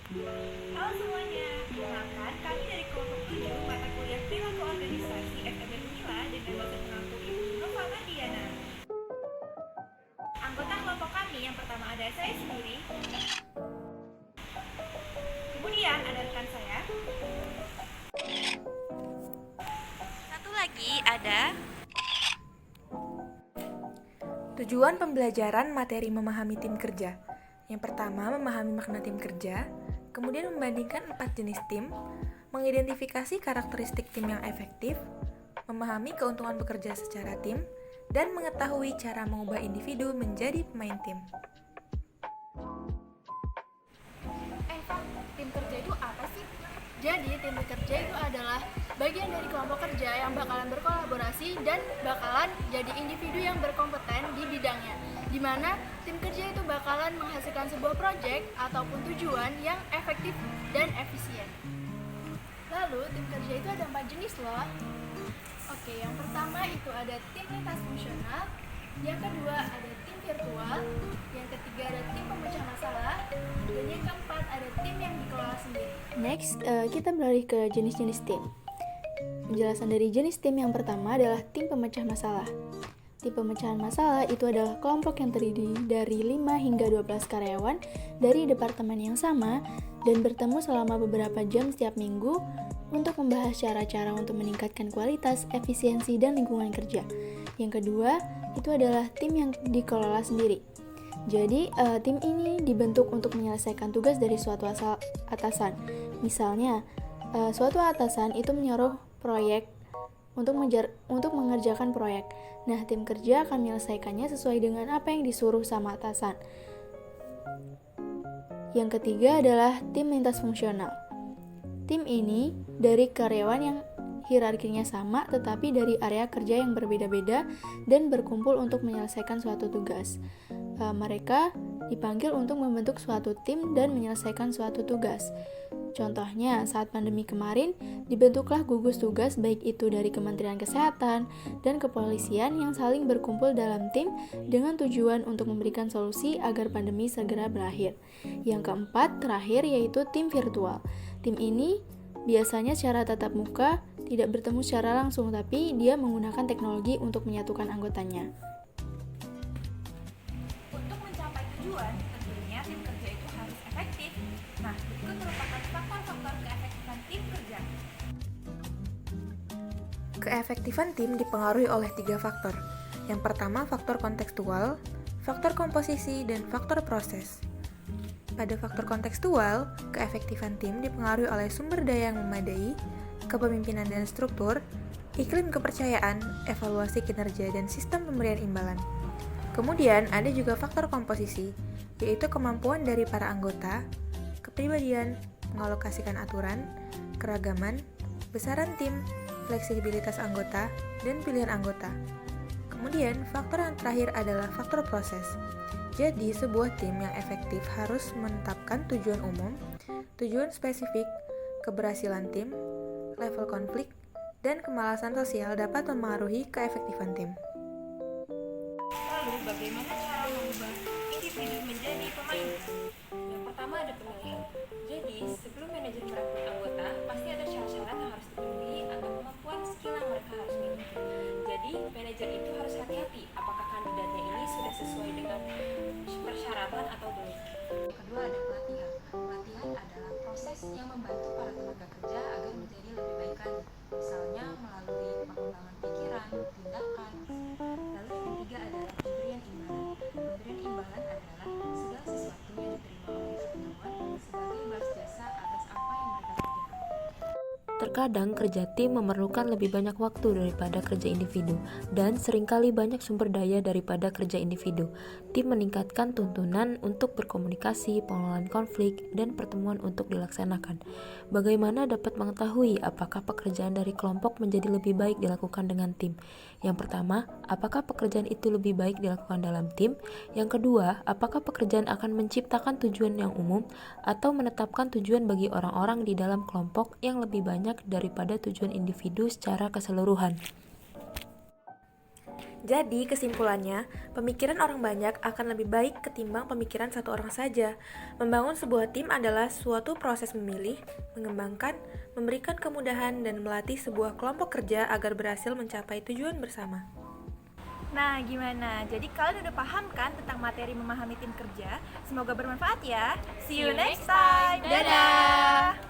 Halo semuanya, perkenalkan kami dari kelompok 7 mata kuliah Perilaku Organisasi FEB Unila dengan dosen pengampu Ibu Nova Mardiana. Anggota kelompok kami yang pertama ada saya sendiri, kemudian ada rekan saya, satu lagi ada Tujuan pembelajaran materi memahami tim kerja. Yang pertama, memahami makna tim kerja, kemudian membandingkan 4 jenis tim, mengidentifikasi karakteristik tim yang efektif, memahami keuntungan bekerja secara tim, dan mengetahui cara mengubah individu menjadi pemain tim. Pak, tim kerja itu apa sih? Jadi, tim kerja itu adalah bagian dari kelompok kerja yang bakalan berkolaborasi dan bakalan jadi individu yang berkompeten di bidangnya. Di mana tim kerja itu bakalan menghasilkan sebuah proyek ataupun tujuan yang efektif dan efisien. Lalu, tim kerja itu ada 4 jenis loh. Oke, yang pertama itu ada tim lintas fungsional, yang kedua ada tim virtual, yang ketiga ada tim pemecah masalah, dan yang keempat ada tim yang dikelola sendiri. Next, kita beralih ke jenis-jenis tim. Penjelasan dari jenis tim yang pertama adalah tim pemecah masalah. Tim pemecahan masalah itu adalah kelompok yang terdiri dari 5 hingga 12 karyawan dari departemen yang sama dan bertemu selama beberapa jam setiap minggu untuk membahas cara-cara untuk meningkatkan kualitas, efisiensi, dan lingkungan kerja. Yang kedua, itu adalah tim yang dikelola sendiri. Jadi, tim ini dibentuk untuk menyelesaikan tugas dari suatu atasan. Misalnya, suatu atasan itu menyuruh proyek untuk mengerjakan proyek. Nah, tim kerja akan menyelesaikannya sesuai dengan apa yang disuruh sama atasan. Yang ketiga adalah tim lintas fungsional. Tim ini dari karyawan yang hierarkinya sama tetapi dari area kerja yang berbeda-beda dan berkumpul untuk menyelesaikan suatu tugas. Mereka dipanggil untuk membentuk suatu tim dan menyelesaikan suatu tugas. Contohnya, saat pandemi kemarin, dibentuklah gugus tugas baik itu dari Kementerian Kesehatan dan kepolisian yang saling berkumpul dalam tim dengan tujuan untuk memberikan solusi agar pandemi segera berakhir. Yang keempat, terakhir yaitu tim virtual. Tim ini biasanya secara tatap muka tidak bertemu secara langsung, tapi dia menggunakan teknologi untuk menyatukan anggotanya. untuk mencapai tujuan, tentunya tim kerja itu harus efektif. Nah, berikut merupakan faktor-faktor keefektifan tim kerja. Keefektifan tim dipengaruhi oleh 3 faktor. Yang pertama, faktor kontekstual, faktor komposisi, dan faktor proses. Pada faktor kontekstual, keefektifan tim dipengaruhi oleh sumber daya yang memadai, kepemimpinan dan struktur, iklim kepercayaan, evaluasi kinerja, dan sistem pemberian imbalan. Kemudian ada juga faktor komposisi, yaitu kemampuan dari para anggota, kepribadian, mengalokasikan aturan, keragaman, besaran tim, fleksibilitas anggota, dan pilihan anggota. Kemudian, faktor yang terakhir adalah faktor proses. Jadi, sebuah tim yang efektif harus menetapkan tujuan umum, tujuan spesifik, keberhasilan tim, level konflik, dan kemalasan sosial dapat mempengaruhi keefektifan tim. Lalu, bagaimana cara mengubah individu menjadi pemain? Yang pertama ada pemilihan. Jadi, sebelum manajer merekrut anggota, pasti ada syarat-syarat yang harus dipenuhi atau kemampuan skill yang mereka harus miliki. Jadi, manajer itu harus hati-hati apakah kandidatnya ini sudah sesuai dengan persyaratan atau belum. Yang kedua ada pelatihan. Pelatihan adalah proses yang membantu para tenaga kerja agar menjadi lebih baik lagi. Misalnya melalui pengembangan pikiran, tindakan. Lalu yang ketiga adalah pemberian imbalan. Pemberian imbalan adalah segala sesuatu yang diterima oleh karyawan sebagai balas jasa atas apa yang mereka kerjakan. Terkadang kerja tim memerlukan lebih banyak waktu daripada kerja individu, dan seringkali banyak sumber daya daripada kerja individu. Tim meningkatkan tuntunan untuk berkomunikasi, pengelolaan konflik, dan pertemuan untuk dilaksanakan. Bagaimana dapat mengetahui apakah pekerjaan dari kelompok menjadi lebih baik dilakukan dengan tim? Yang pertama, apakah pekerjaan itu lebih baik dilakukan dalam tim? Yang kedua, apakah pekerjaan akan menciptakan tujuan yang umum atau menetapkan tujuan bagi orang-orang di dalam kelompok yang lebih banyak daripada tujuan individu secara keseluruhan? Jadi, kesimpulannya, pemikiran orang banyak akan lebih baik ketimbang pemikiran satu orang saja. Membangun sebuah tim adalah suatu proses memilih, mengembangkan, memberikan kemudahan, dan melatih sebuah kelompok kerja agar berhasil mencapai tujuan bersama. Nah, gimana? Jadi kalian udah paham kan tentang materi memahami tim kerja? Semoga bermanfaat ya. See you next time. Dadah!